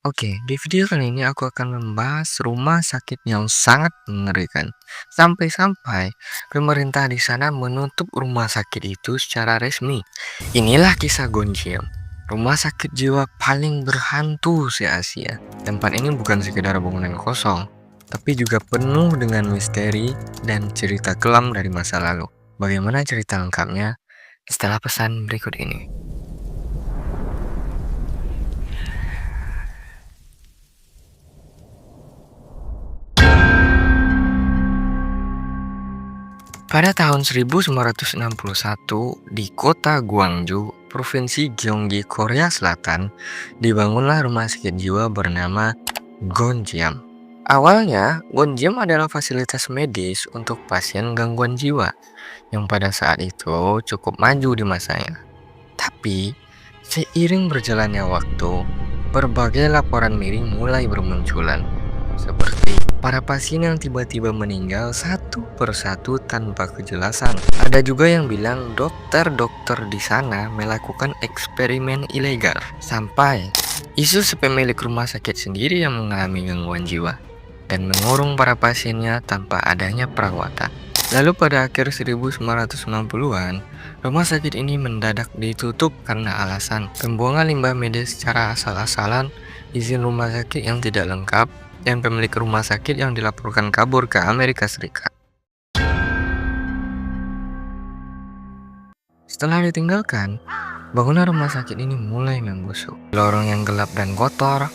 Oke, di video kali ini aku akan membahas rumah sakit yang sangat mengerikan. Sampai-sampai pemerintah di sana menutup rumah sakit itu secara resmi. Inilah kisah Gonjiam, rumah sakit jiwa paling berhantu se-Asia. Tempat ini bukan sekedar bangunan kosong, tapi juga penuh dengan misteri dan cerita kelam dari masa lalu. Bagaimana cerita lengkapnya? Setelah pesan berikut ini. Pada tahun 1961, di kota Gwangju, Provinsi Gyeonggi, Korea Selatan, dibangunlah rumah sakit jiwa bernama Gonjiam. Awalnya, Gonjiam adalah fasilitas medis untuk pasien gangguan jiwa yang pada saat itu cukup maju di masanya. Tapi, seiring berjalannya waktu, berbagai laporan miring mulai bermunculan, seperti para pasien yang tiba-tiba meninggal satu persatu tanpa kejelasan. Ada juga yang bilang dokter-dokter di sana melakukan eksperimen ilegal, sampai isu sepemilik rumah sakit sendiri yang mengalami gangguan jiwa dan mengurung para pasiennya tanpa adanya perawatan. Lalu pada akhir 1990-an, rumah sakit ini mendadak ditutup karena alasan pembuangan limbah medis secara asal-asalan, izin rumah sakit yang tidak lengkap, dan pemilik rumah sakit yang dilaporkan kabur ke Amerika Serikat. Setelah ditinggalkan, bangunan rumah sakit ini mulai membusuk. Lorong yang gelap dan kotor,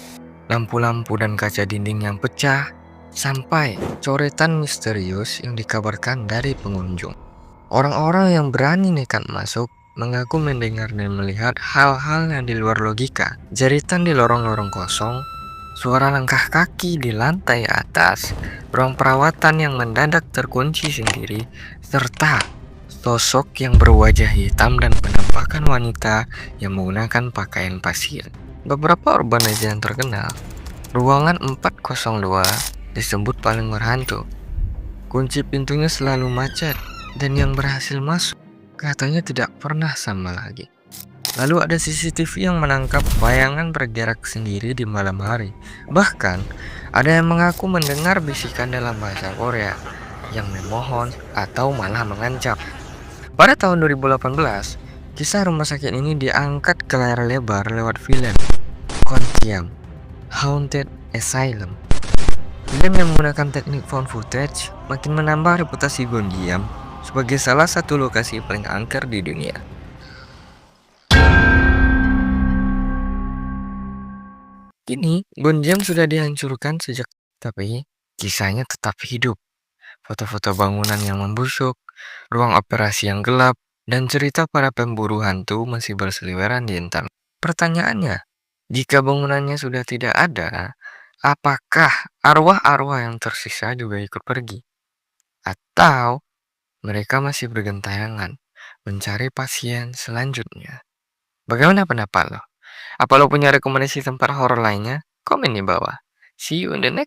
lampu-lampu dan kaca dinding yang pecah, sampai coretan misterius yang dikabarkan dari pengunjung. Orang-orang yang berani nekat masuk mengaku mendengar dan melihat hal-hal yang di luar logika. Jeritan di lorong-lorong kosong, suara langkah kaki di lantai atas, ruang perawatan yang mendadak terkunci sendiri, serta sosok yang berwajah hitam dan penampakan wanita yang menggunakan pakaian pasien. Beberapa urban legend yang terkenal, ruangan 402 disebut paling berhantu. Kunci pintunya selalu macet, dan yang berhasil masuk katanya tidak pernah sama lagi. Lalu ada CCTV yang menangkap bayangan bergerak sendiri di malam hari. Bahkan, ada yang mengaku mendengar bisikan dalam bahasa Korea yang memohon atau malah mengancam. Pada tahun 2018, kisah rumah sakit ini diangkat ke layar lebar lewat film Kontiam, Haunted Asylum. Film yang menggunakan teknik found footage makin menambah reputasi Gonjiam sebagai salah satu lokasi paling angker di dunia. Kini, Gonjiam sudah dihancurkan sejak, tapi kisahnya tetap hidup. Foto-foto bangunan yang membusuk, ruang operasi yang gelap, dan cerita para pemburu hantu masih berseliweran di internet. Pertanyaannya, jika bangunannya sudah tidak ada, apakah arwah-arwah yang tersisa juga ikut pergi? Atau mereka masih bergentayangan mencari pasien selanjutnya? Bagaimana pendapat lo? Apa lo punya rekomendasi tempat horor lainnya? Komen di bawah. See you in the next